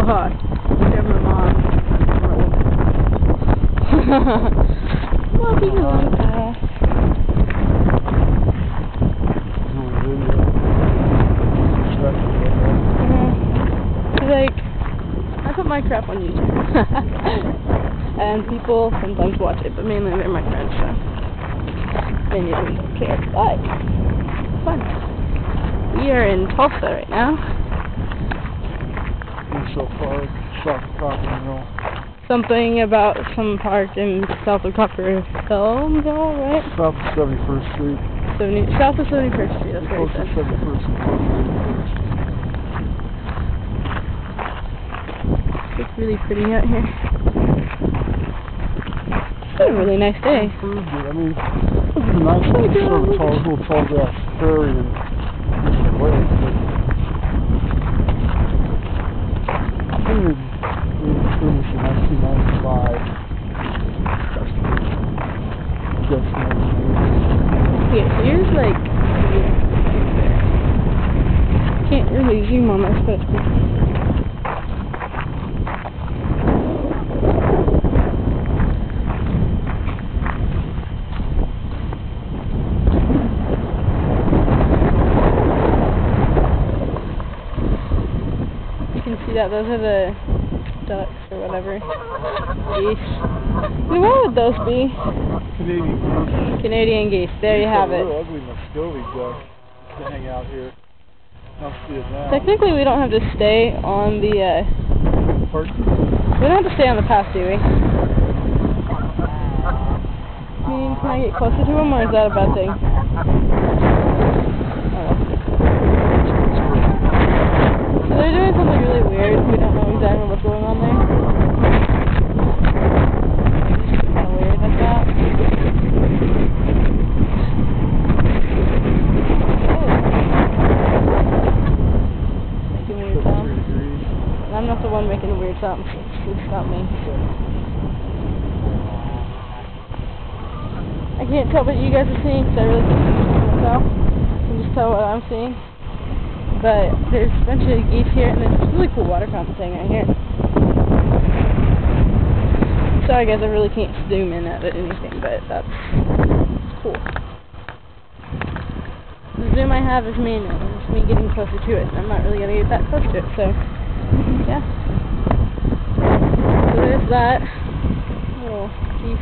Haha. They're my mom. Walking along the path. Like, I put my crap on YouTube. And people sometimes watch it, but mainly they're my friends, so they usually don't care. But fun. We are in Tulsa right now. So far, south of Copper Mill. Something about some park in south of Copper Hill, right? South of 71st Street. South of 71st Street, that's what he said. 71st Street. It's really pretty out here. It's a really nice day. I mean, it would be nice to have sort of little tall grass prairie and the lake. Finish in 1995. Yeah, so here's like, can't really zoom on this, but it's pretty. You can see that those are the ducks or whatever. Geese. What would those be? Canadian geese. Canadian geese. There you have it. Real ugly Muscovy duck to hang out here. I'll see it now. Technically, we don't have to stay on the. Pardon? We don't have to stay on the path, do we? I mean, can I get closer to him, or is that a bad thing? So they're doing something really weird. We don't know exactly what's going on there. It's kind of weird like that. Making weird sounds. And I'm not the one making the weird sounds. It's not me. I can't tell what you guys are seeing because I really can't see myself. I can just tell what I'm seeing. But there's a bunch of geese here, and there's this really cool water fountain thing right here. Sorry guys, I really can't zoom in at it or anything, but that's cool. The zoom I have is manual, it's me getting closer to it, and I'm not really going to get that close to it, so yeah. So there's that little geese.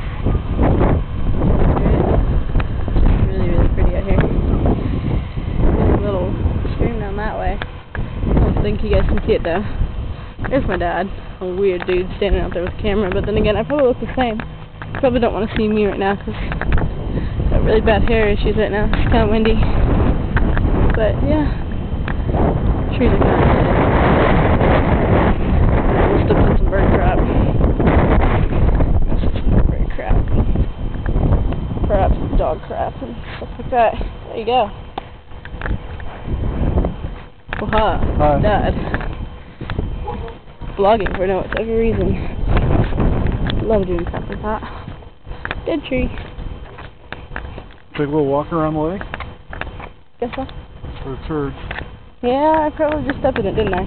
It's really, really pretty out here. There's a little stream down that way. I don't think you guys can see it though. There's my dad, a weird dude standing out there with a camera, but then again, I probably look the same. You probably don't want to see me right now because I've got really bad hair issues right now. It's kind of windy. But yeah, trees are kind of dead. We'll still put some bird crap. Bird crap. Perhaps dog crap and stuff like that. There you go. Hi, Dad. Vlogging for no whatever reason. Love doing crap like that. Dead tree. Take a little walk around the lake? Guess so. Or a turd? Yeah, I probably just stepped in it, didn't I?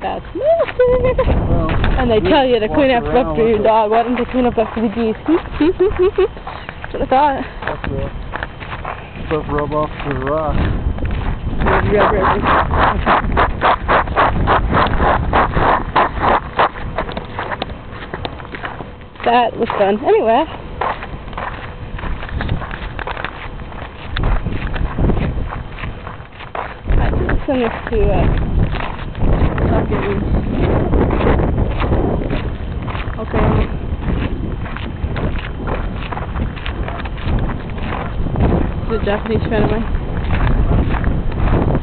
That's nasty. Well, and they tell you to clean up after your dog. Why didn't they clean up after the geese? That's what I thought. That's stuff rub off the rock. That was fun. Anyway. Alright, let's send this to fucking. Okay. It's a Japanese friend of mine.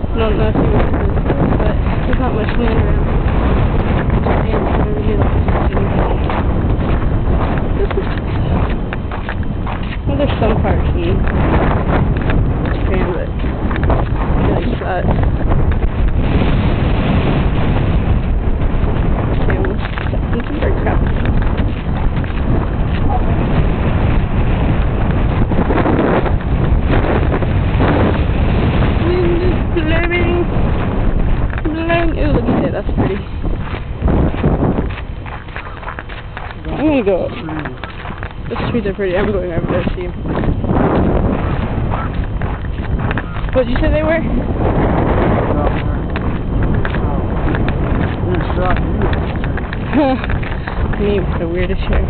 I don't know if he was this, but there's not much land around Japan, so I really like this is well, there's some parts in Japan, but it really sucks. Okay, we'll step in some bird crap. Wind is blowing. Ooh, look at that, that's pretty. gonna go up. Trees. The trees are pretty. I'm going over there to see them. What did you say they were? Me with the weirdest hair.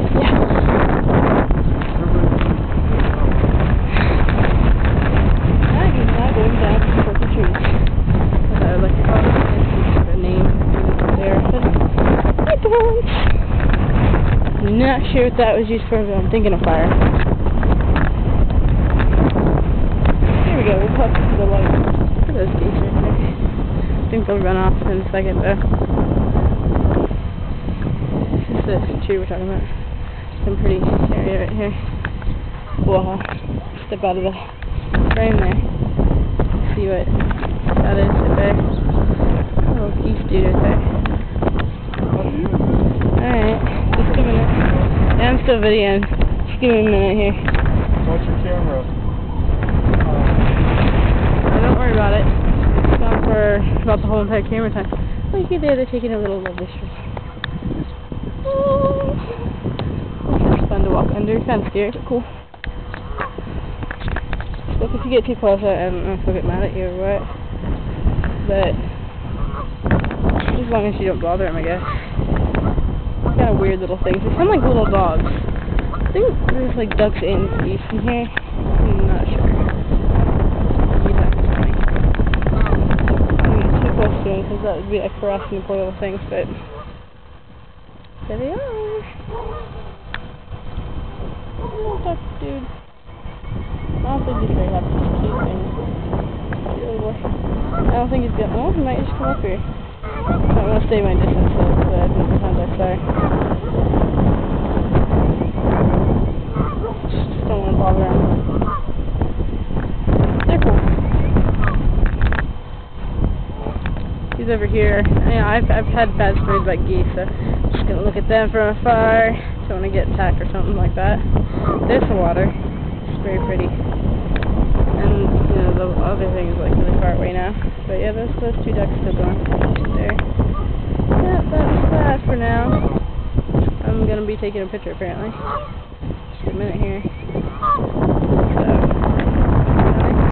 I do not going down to support the trees. But I would like to call it a name there. But I don't. Not sure what that was used for, but I'm thinking of fire. Here we go, we'll pop to the light. Look at those geese right there. I think they'll run off in a second though. This is the tree we're talking about. Some pretty area right here. We'll step out of the frame there. See what that is right there. Oh, little geese dude right there. Alright, just a minute. Yeah, I'm still videoing. Just give me a minute here. Watch your camera. Don't worry about it. It's gone for about the whole entire camera time. Look at there, they're taking a little lovely stroll. Oh, it's fun to walk under. It's kind of scary, but cool. Look, if you get too close, I don't know if I'll get mad at you or what. But as long as you don't bother them, I guess. Kind of weird little things. They sound like little dogs. I think there's like ducks and geese in here. I'm not sure. You'd have to tell me. I'm not too close to them because that would be like harassing the poor little things, but there they are. Little duck dude. Honestly, he's very happy. He's cute and cute little boy. I don't think he's gonna. Oh, he might just come up here. I'm gonna stay my distance though, but I think the times I sorry. Just don't want to bother him. They're cool. He's over here. You know, I've had bad stories about geese, so I'm just gonna look at them from afar. Don't want to get attacked or something like that. There's the water. It's very pretty. And you know the other thing is like really far away now. But yeah, those two ducks still going there. Yeah, that's that for now. I'm gonna be taking a picture apparently. Just a minute here.